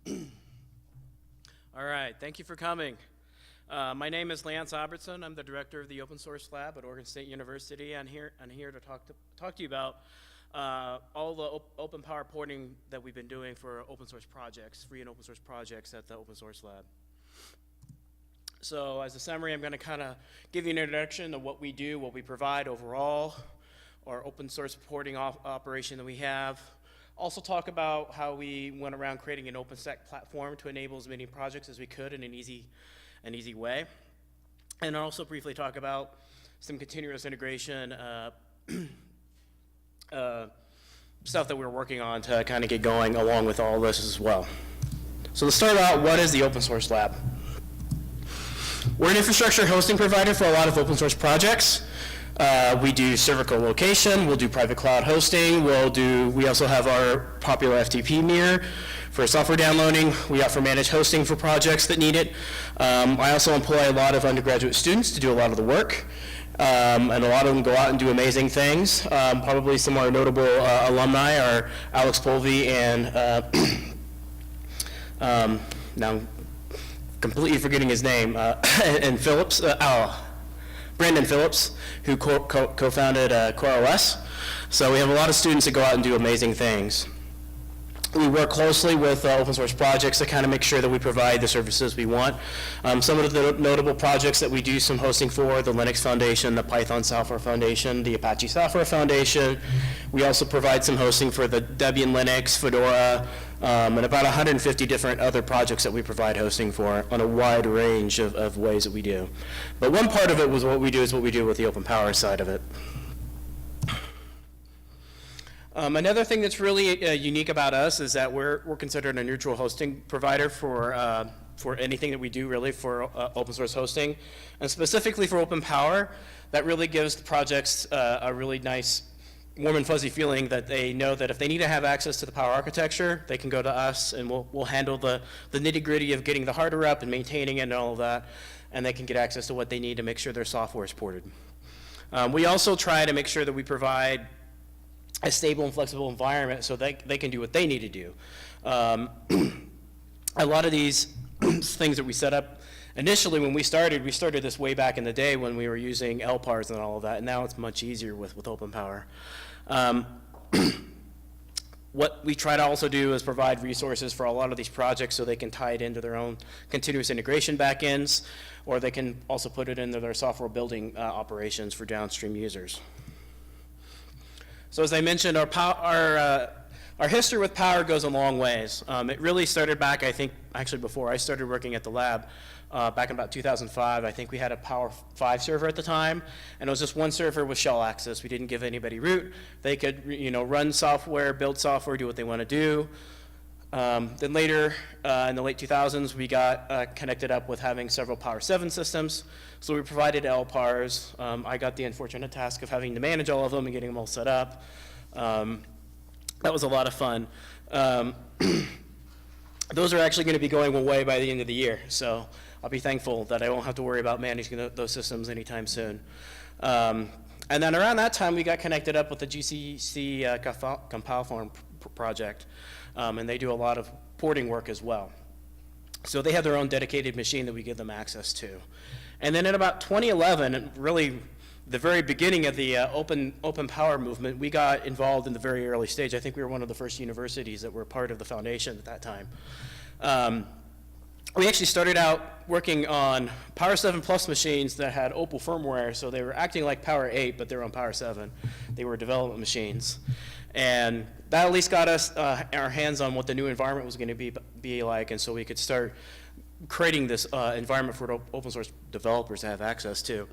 All right, thank you for coming. My name is Lance Albertson. I'm the director of the Open Source Lab at Oregon State University. I'm here to talk to you about all the OpenPOWER porting that we've been doing for open source projects, free and open source projects at the Open Source Lab. So as a summary, I'm going to kind of give you an introduction of what we do, what we provide overall, our open source porting operation that we have. Also talk about how we went around creating an OpenStack platform to enable as many projects as we could in an easy way. And also briefly talk about some continuous integration stuff that we're working on to kind of get going along with all this as well. So to start out, what is the Open Source Lab? We're an infrastructure hosting provider for a lot of open source projects. We do server co-location, we'll do private cloud hosting, we also have our popular FTP mirror for software downloading. We offer managed hosting for projects that need it. I also employ a lot of undergraduate students to do a lot of the work. And a lot of them go out and do amazing things. Probably some of our notable alumni are Alex Polvey and now I'm completely forgetting his name, and Phillips, Brandon Phillips, who co-founded CoreOS. So we have a lot of students that go out and do amazing things. We work closely with open source projects to kind of make sure that we provide the services we want. Some of the notable projects that we do some hosting for, the Linux Foundation, the Python Software Foundation, the Apache Software Foundation. We also provide some hosting for the Debian Linux, Fedora, and about 150 different other projects that we provide hosting for on a wide range of ways that we do. But one part of it was what we do with the OpenPOWER side of it. Another thing that's really unique about us is that we're considered a neutral hosting provider for anything that we do really for open source hosting. And specifically for OpenPOWER, that really gives the projects a really nice warm and fuzzy feeling that they know that if they need to have access to the Power architecture, they can go to us and we'll handle the nitty-gritty of getting the hardware up and maintaining it and all of that, and they can get access to what they need to make sure their software is ported. We also try to make sure that we provide a stable and flexible environment so they can do what they need to do. A lot of these things that we set up initially when we started this way back in the day when we were using LPARs and all of that, and now it's much easier with OpenPOWER. What we try to also do is provide resources for a lot of these projects so they can tie it into their own continuous integration backends, or they can also put it into their software building operations for downstream users. So as I mentioned, our history with Power goes a long ways. It really started back, I think, actually before I started working at the lab, back in about 2005. I think we had a Power 5 server at the time, and it was just one server with shell access. We didn't give anybody root. They could, run software, build software, do what they want to do. Then later, in the late 2000s, we got connected up with having several Power 7 systems. So we provided LPARs. I got the unfortunate task of having to manage all of them and getting them all set up. That was a lot of fun. Those are actually going to be going away by the end of the year. So I'll be thankful that I won't have to worry about managing those systems anytime soon. And then around that time, we got connected up with the GCC Compile Farm project. And they do a lot of porting work as well. So they have their own dedicated machine that we give them access to. And then in about 2011, really the very beginning of the OpenPOWER movement, we got involved in the very early stage. I think we were one of the first universities that were part of the foundation at that time. We actually started out working on Power 7 Plus machines that had Opal firmware, so they were acting like Power 8, but they were on Power 7. They were development machines. And that at least got us our hands on what the new environment was going to be like, and so we could start creating this environment for open source developers to have access to.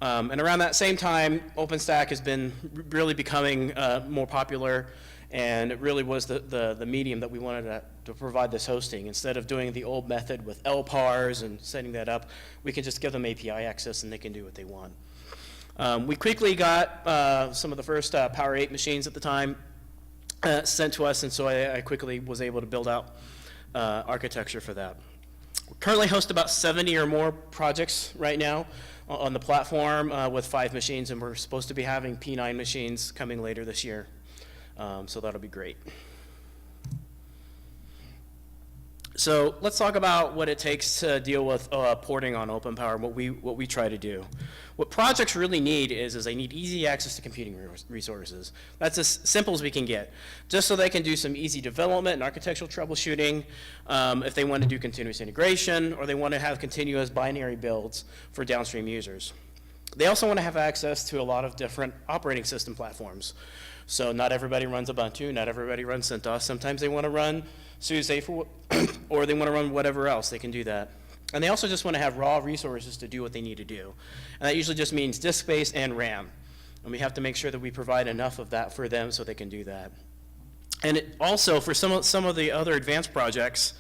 And around that same time, OpenStack has been really becoming more popular, and it really was the medium that we wanted to provide this hosting. Instead of doing the old method with LPARs and setting that up, we can just give them API access and they can do what they want. We quickly got some of the first Power 8 machines at the time sent to us, and so I quickly was able to build out architecture for that. We currently host about 70 or more projects right now on the platform with 5 machines, and we're supposed to be having P9 machines coming later this year. So that'll be great. So let's talk about what it takes to deal with porting on OpenPOWER, what we try to do. What projects really need is they need easy access to computing resources. That's as simple as we can get, just so they can do some easy development and architectural troubleshooting if they want to do continuous integration, or they want to have continuous binary builds for downstream users. They also want to have access to a lot of different operating system platforms. So not everybody runs Ubuntu, not everybody runs CentOS. Sometimes they want to run SUSE or they want to run whatever else, they can do that. And they also just want to have raw resources to do what they need to do. And that usually just means disk space and RAM. And we have to make sure that we provide enough of that for them so they can do that. And also for some of the other advanced projects,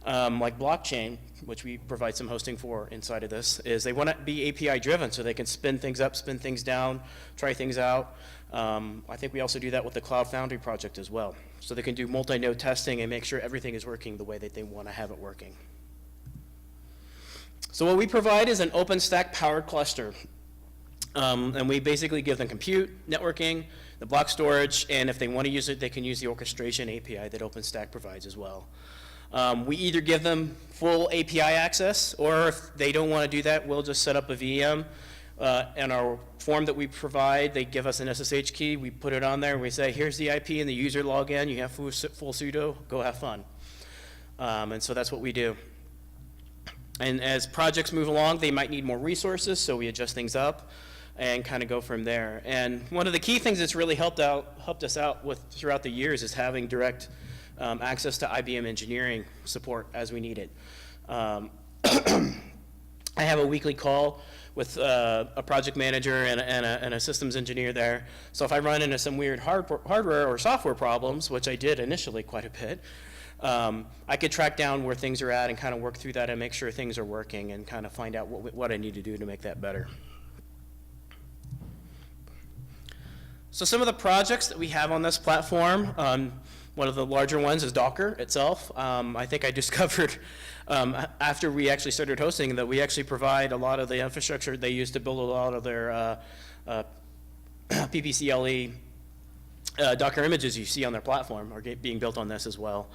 like blockchain, which we provide some hosting for inside of this, is they want to be API driven so they can spin things up, spin things down, try things out. I think we also do that with the Cloud Foundry project as well. So they can do multi-node testing and make sure everything is working the way that they want to have it working. So what we provide is an OpenStack powered cluster. And we basically give them compute, networking, the block storage, and if they want to use it, they can use the orchestration API that OpenStack provides as well. We either give them full API access, or if they don't want to do that, we'll just set up a VM. And our form that we provide, they give us an SSH key, we put it on there, and we say, here's the IP and the user login, you have full sudo, go have fun. And so that's what we do. And as projects move along, they might need more resources, so we adjust things up and kind of go from there. And one of the key things that's really helped us out with throughout the years is having direct access to IBM engineering support as we need it. I have a weekly call with a project manager and a systems engineer there. So if I run into some weird hardware or software problems, which I did initially quite a bit, I could track down where things are at and kind of work through that and make sure things are working and kind of find out what I need to do to make that better. So some of the projects that we have on this platform, one of the larger ones is Docker itself. I think I discovered after we actually started hosting that we actually provide a lot of the infrastructure they use to build a lot of their PPCLE Docker images you see on their platform are being built on this as well.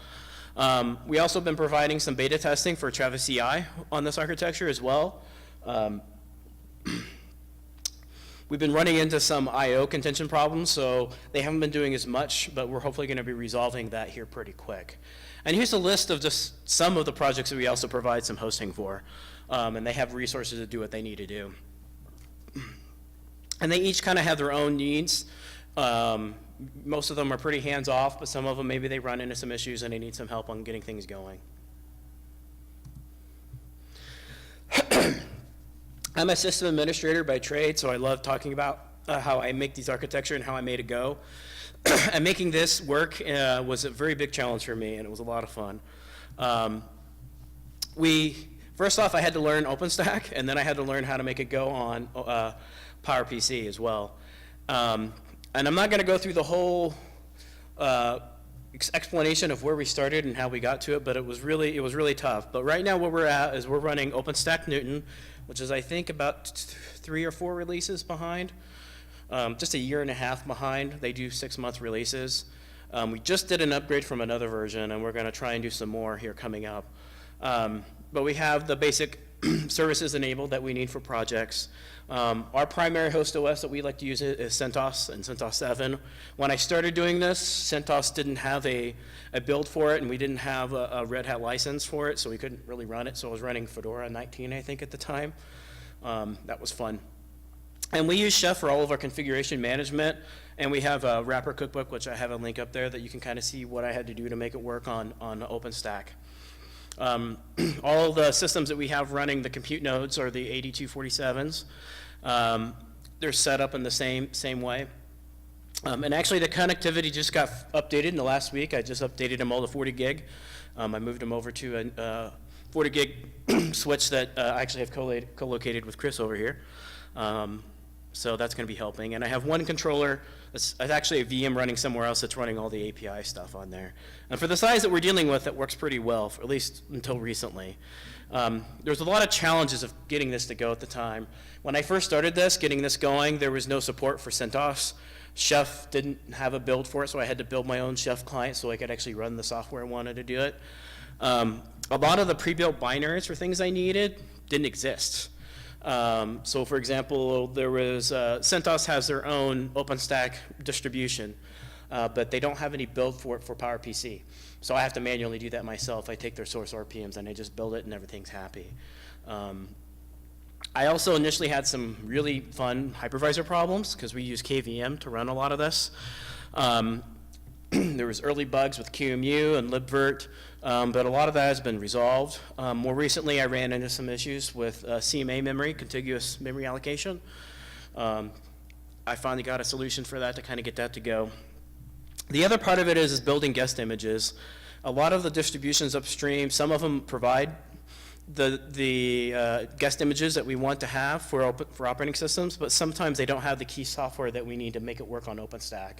We also have been providing some beta testing for Travis CI on this architecture as well. We've been running into some I/O contention problems, so they haven't been doing as much, but we're hopefully going to be resolving that here pretty quick. And here's a list of just some of the projects that we also provide some hosting for, and they have resources to do what they need to do. And they each kind of have their own needs. Most of them are pretty hands-off, but some of them maybe they run into some issues and they need some help on getting things going. I'm a system administrator by trade, so I love talking about how I make these architecture and how I made it go. And making this work was a very big challenge for me, and it was a lot of fun. First off, I had to learn OpenStack, and then I had to learn how to make it go on PowerPC as well. And I'm not going to go through the whole explanation of where we started and how we got to it, but it was really tough. But right now, where we're at is we're running OpenStack Newton, which is I think about 3 or 4 releases behind, just a year and a half behind. They do 6-month releases. We just did an upgrade from another version, and we're going to try and do some more here coming up. But we have the basic services enabled that we need for projects. Our primary host OS that we like to use is CentOS and CentOS 7. When I started doing this, CentOS didn't have a build for it, and we didn't have a Red Hat license for it, so we couldn't really run it. So I was running Fedora 19, I think, at the time. That was fun. And we use Chef for all of our configuration management, and we have a wrapper cookbook, which I have a link up there that you can kind of see what I had to do to make it work on OpenStack. All the systems that we have running the compute nodes are the 8247s. They're set up in the same way. And actually the connectivity just got updated in the last week. I just updated them all to 40 gig. I moved them over to a 40 gig switch that I actually have co-located with Chris over here. So that's going to be helping. And I have one controller that's actually a VM running somewhere else that's running all the API stuff on there. And for the size that we're dealing with, it works pretty well, at least until recently. There's a lot of challenges of getting this to go at the time. When I first started this, getting this going, there was no support for CentOS. Chef didn't have a build for it, so I had to build my own Chef client so I could actually run the software I wanted to do it. a lot of the pre-built binaries for things I needed didn't exist. So for example, there was, CentOS has their own OpenStack distribution, but they don't have any build for it for PowerPC. So I have to manually do that myself. I take their source RPMs and I just build it and everything's happy. I also initially had some really fun hypervisor problems because we use KVM to run a lot of this. There was early bugs with QEMU and libvirt, but a lot of that has been resolved. More recently, I ran into some issues with CMA memory, contiguous memory allocation. I finally got a solution for that to kind of get that to go. The other part of it is building guest images. A lot of the distributions upstream, some of them provide the guest images that we want to have for operating systems, but sometimes they don't have the key software that we need to make it work on OpenStack.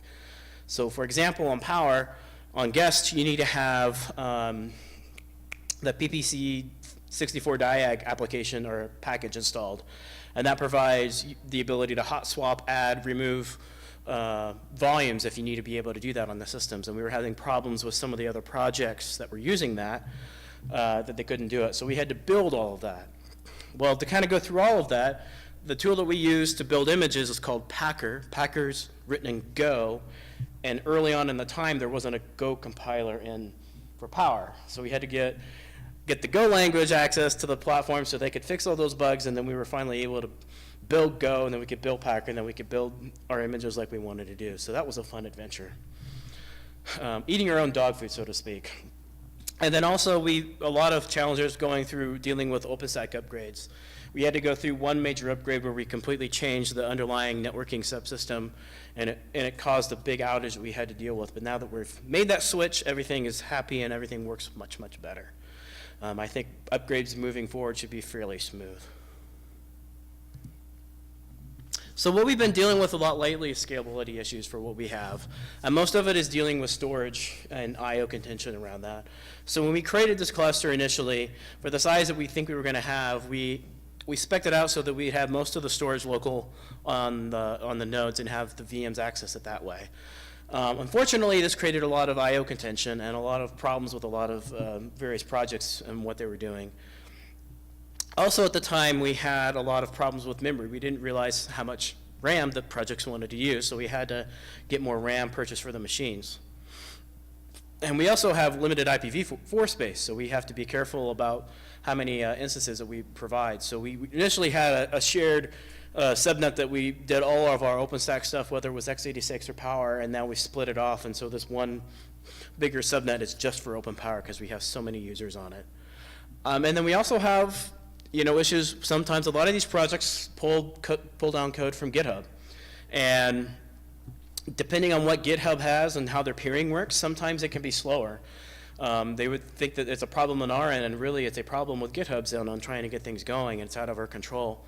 So for example, on Power, on guest, you need to have the PPC 64 diag application or package installed. And that provides the ability to hot swap, add, remove volumes if you need to be able to do that on the systems. And we were having problems with some of the other projects that were using that, that they couldn't do it. So we had to build all of that. Well, to kind of go through all of that, the tool that we use to build images is called Packer. Packer's written in Go. And early on in the time, there wasn't a Go compiler in for Power. So we had to get the Go language access to the platform so they could fix all those bugs, and then we were finally able to build Go, and then we could build Packer, and then we could build our images like we wanted to do. So that was a fun adventure. Eating our own dog food, so to speak. And then also, a lot of challenges going through dealing with OpenStack upgrades. We had to go through one major upgrade where we completely changed the underlying networking subsystem, and it caused a big outage that we had to deal with. But now that we've made that switch, everything is happy and everything works much, much better. I think upgrades moving forward should be fairly smooth. So what we've been dealing with a lot lately is scalability issues for what we have. And most of it is dealing with storage and I/O contention around that. So when we created this cluster initially, for the size that we think we were going to have, we spec'd it out so that we'd have most of the storage local on the nodes and have the VMs access it that way. Unfortunately, this created a lot of I/O contention and a lot of problems with a lot of various projects and what they were doing. Also at the time, we had a lot of problems with memory. We didn't realize how much RAM the projects wanted to use, so we had to get more RAM purchased for the machines. And we also have limited IPv4 space, so we have to be careful about how many instances that we provide. So we initially had a shared subnet that we did all of our OpenStack stuff, whether it was x86 or Power, and now we split it off, and so this one bigger subnet is just for OpenPOWER because we have so many users on it. And then we also have issues. Sometimes a lot of these projects pull down code from GitHub. And depending on what GitHub has and how their peering works, sometimes it can be slower. They would think that it's a problem on our end, and really it's a problem with GitHub's end on trying to get things going, and it's out of our control.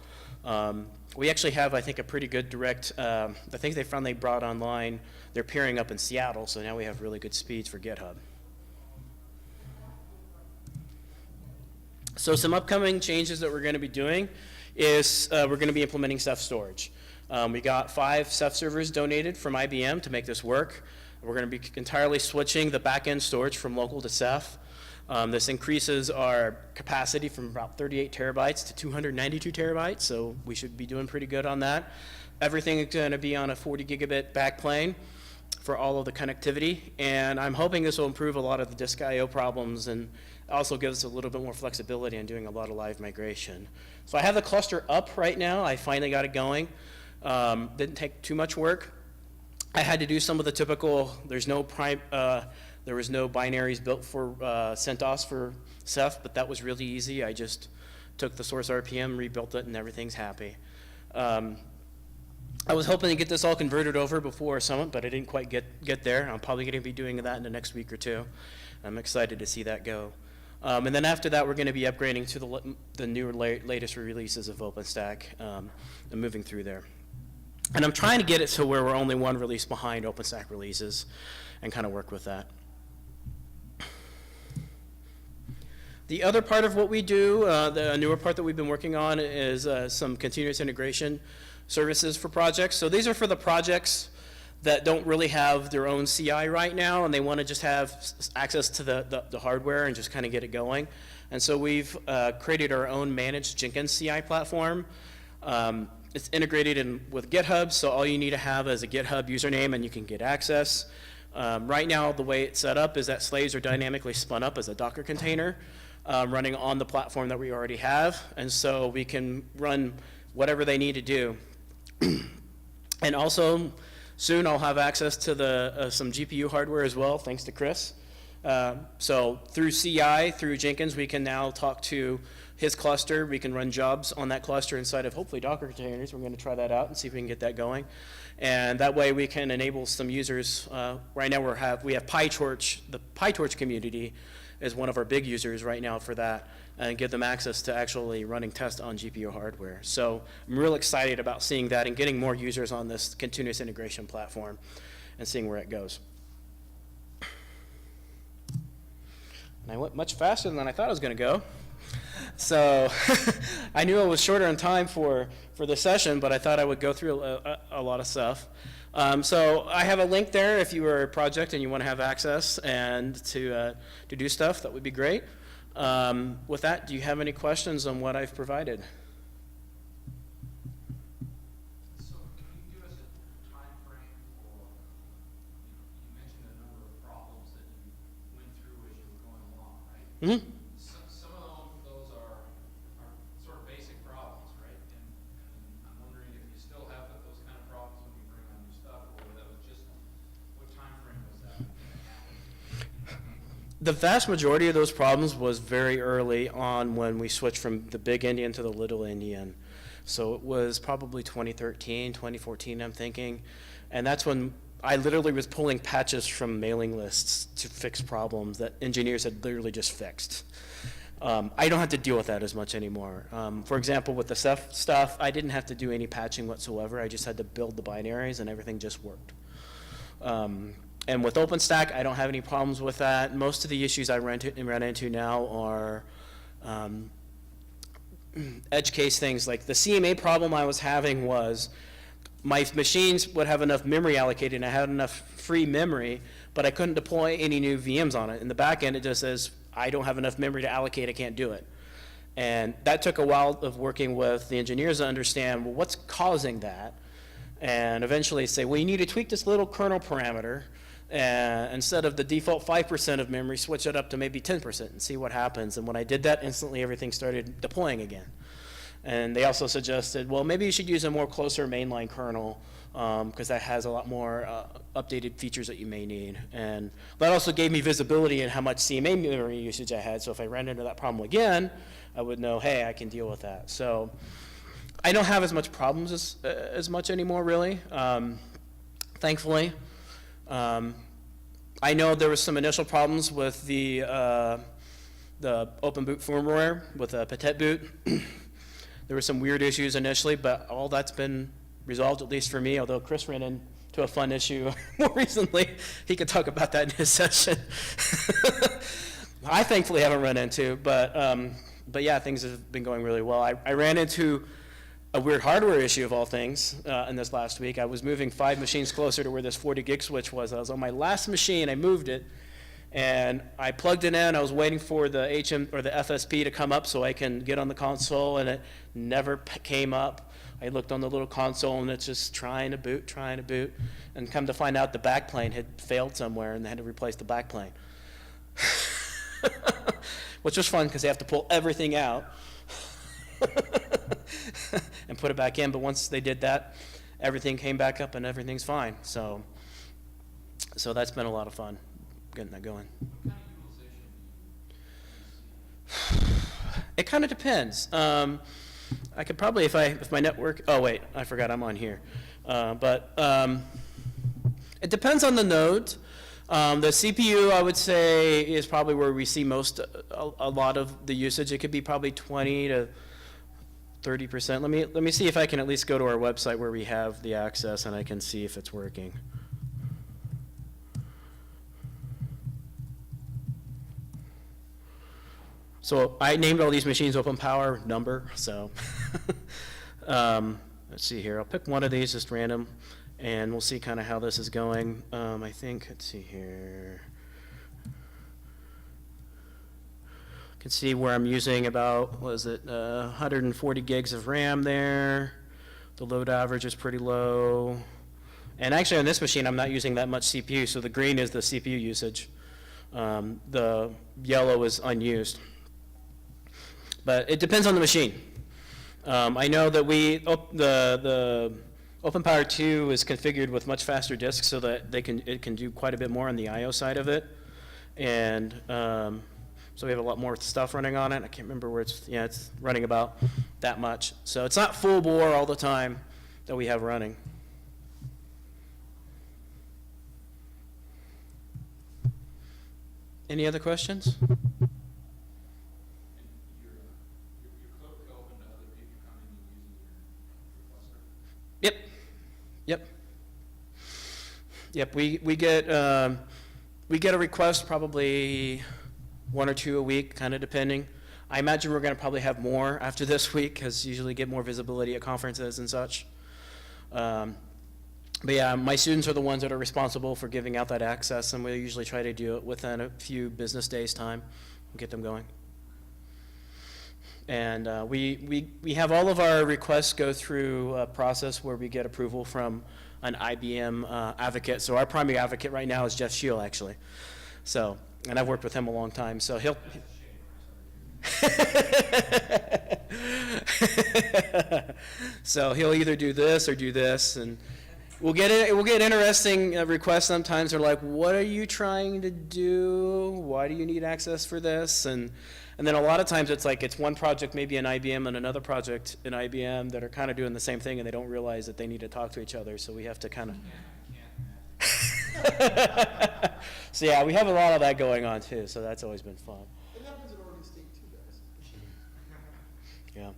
We actually have, I think, a pretty good direct, I think they finally brought online, they're peering up in Seattle, so now we have really good speeds for GitHub. So some upcoming changes that we're going to be doing is we're going to be implementing Ceph storage. We got 5 Ceph servers donated from IBM to make this work. We're going to be entirely switching the back-end storage from local to Ceph. This increases our capacity from about 38 terabytes to 292 terabytes, so we should be doing pretty good on that. Everything is going to be on a 40 gigabit backplane for all of the connectivity, and I'm hoping this will improve a lot of the disk I/O problems and also gives us a little bit more flexibility in doing a lot of live migration. So I have the cluster up right now. I finally got it going. Didn't take too much work. I had to do some of the typical, there was no binaries built for CentOS for Ceph, but that was really easy. I just took the source RPM, rebuilt it, and everything's happy. I was hoping to get this all converted over before Summit, but I didn't quite get there. I'm probably going to be doing that in the next week or two. I'm excited to see that go. And then after that, we're going to be upgrading to the newer, latest releases of OpenStack and moving through there. And I'm trying to get it to where we're only one release behind OpenStack releases and kind of work with that. The other part of what we do, the newer part that we've been working on is some continuous integration services for projects. So these are for the projects that don't really have their own CI right now, and they want to just have access to the hardware and just kind of get it going. And so we've created our own managed Jenkins CI platform. It's integrated in with GitHub, so all you need to have is a GitHub username and you can get access. Right now, the way it's set up is that slaves are dynamically spun up as a Docker container running on the platform that we already have, and so we can run whatever they need to do. And also, soon I'll have access to some GPU hardware as well, thanks to Chris. So through CI, through Jenkins, we can now talk to his cluster. We can run jobs on that cluster inside of hopefully Docker containers. We're going to try that out and see if we can get that going. And that way we can enable some users. Right now we have PyTorch. The PyTorch community is one of our big users right now for that, and give them access to actually running tests on GPU hardware. So I'm real excited about seeing that and getting more users on this continuous integration platform and seeing where it goes. And I went much faster than I thought I was going to go. So I knew I was shorter on time for the session, but I thought I would go through a lot of stuff. So I have a link there if you are a project and you want to have access and to do stuff. That would be great. With that, do you have any questions on what I've provided? So can you give us a time frame for, you mentioned a number of problems that you went through as you were going along, right? Mm-hmm. Some of those are sort of basic problems, right? And I'm wondering if you still have those kind of problems when you bring on new stuff, or that was just, what time frame was that? The vast majority of those problems was very early on when we switched from the big Indian to the little Indian. So it was probably 2013, 2014, I'm thinking. And that's when I literally was pulling patches from mailing lists to fix problems that engineers had literally just fixed. I don't have to deal with that as much anymore. For example, with the Ceph stuff, I didn't have to do any patching whatsoever. I just had to build the binaries and everything just worked. And with OpenStack, I don't have any problems with that. Most of the issues I run into now are edge case things. Like the CMA problem I was having was my machines would have enough memory allocated and I had enough free memory, but I couldn't deploy any new VMs on it. In the back end, it just says, I don't have enough memory to allocate, I can't do it. And that took a while of working with the engineers to understand, well, what's causing that? And eventually say, well, you need to tweak this little kernel parameter. And instead of the default 5% of memory, switch it up to maybe 10% and see what happens. And when I did that, instantly everything started deploying again. And they also suggested, well, maybe you should use a more closer mainline kernel because that has a lot more updated features that you may need. And that also gave me visibility in how much CMA memory usage I had. So if I ran into that problem again, I would know, hey, I can deal with that. So I don't have as much problems as much anymore, really, thankfully. I know there was some initial problems with the open boot firmware with a Patet boot. There were some weird issues initially, but all that's been resolved, at least for me, although Chris ran into a fun issue more recently. He could talk about that in his session. I thankfully haven't run into, but yeah, things have been going really well. I ran into a weird hardware issue of all things in this last week. I was moving 5 machines closer to where this 40 gig switch was. I was on my last machine, I moved it, and I plugged it in. I was waiting for the HM or the FSP to come up so I can get on the console, and it never came up. I looked on the little console, and it's just trying to boot, and come to find out the backplane had failed somewhere, and they had to replace the backplane. Which was fun because they have to pull everything out and put it back in. But once they did that, everything came back up and everything's fine. So that's been a lot of fun getting that going. What kind of utilization do you see? It kind of depends. I could probably, if my network, oh wait, I forgot I'm on here. But it depends on the node. The CPU, I would say, is probably where we see a lot of the usage. It could be probably 20 to 30%. Let me see if I can at least go to our website where we have the access and I can see if it's working. So I named all these machines OpenPOWER number. So let's see here. I'll pick one of these, just random. And we'll see kind of how this is going. I think, let's see here. You can see where I'm using about, what is it, 140 gigs of RAM there. The load average is pretty low. And actually on this machine, I'm not using that much CPU, so the green is the CPU usage. The yellow is unused. But it depends on the machine. I know that the OpenPOWER 2 is configured with much faster disks so that it can do quite a bit more on the I/O side of it. And so we have a lot more stuff running on it. I can't remember where it's running about that much. So it's not full bore all the time that we have running. Any other questions? And your code could open to other people coming and using your cluster? Yep. We get a request probably 1 or 2 a week, kind of depending. I imagine we're going to probably have more after this week because usually get more visibility at conferences and such. But yeah, my students are the ones that are responsible for giving out that access, and we usually try to do it within a few business days' time and get them going. And we have all of our requests go through a process where we get approval from an IBM advocate. So our primary advocate right now is Jeff Shield, actually. So, and I've worked with him a long time, so he'll. So he'll either do this or do this, and we'll get interesting requests sometimes. They're like, "What are you trying to do? Why do you need access for this?" And then a lot of times it's like it's one project, maybe in IBM, and another project in IBM that are kind of doing the same thing, and they don't realize that they need to talk to each other. So we have to kind of. So yeah, we have a lot of that going on too. So that's always been fun. It happens in Oregon State too, guys. Yeah.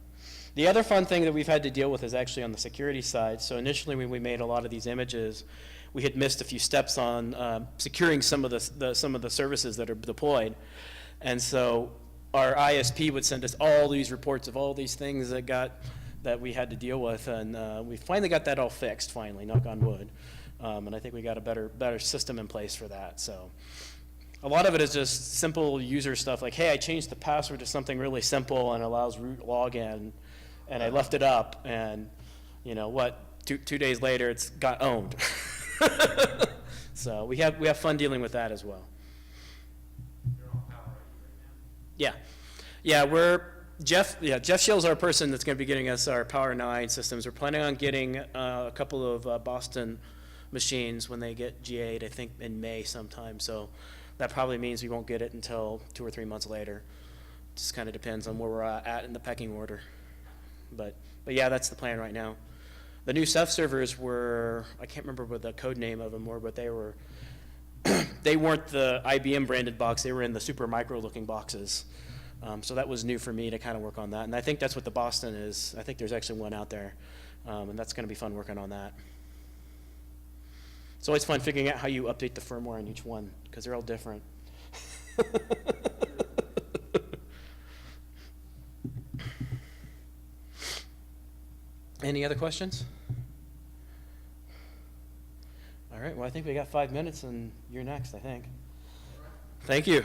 The other fun thing that we've had to deal with is actually on the security side. So initially when we made a lot of these images, we had missed a few steps on securing some of the services that are deployed. And so our ISP would send us all these reports of all these things that we had to deal with. And we finally got that all fixed, finally, knock on wood. And I think we got a better system in place for that. So a lot of it is just simple user stuff like, hey, I changed the password to something really simple and allows root login, and I left it up, and you know what? Two days later, it's got owned. So we have fun dealing with that as well. You're on power right now? Yeah. Jeff Shill's our person that's going to be getting us our Power 9 systems. We're planning on getting a couple of Boston machines when they get GA'd, I think in May sometime. So that probably means we won't get it until 2 or 3 months later. Just kind of depends on where we're at in the pecking order. But yeah, that's the plan right now. The new Ceph servers were, I can't remember what the code name of them were, but they were they weren't the IBM branded box. They were in the super micro looking boxes. So that was new for me to kind of work on that. And I think that's what the Boston is. I think there's actually one out there. And that's going to be fun working on that. It's always fun figuring out how you update the firmware on each one, because they're all different. Any other questions? All right, well, I think we got 5 minutes, and you're next, I think. Thank you.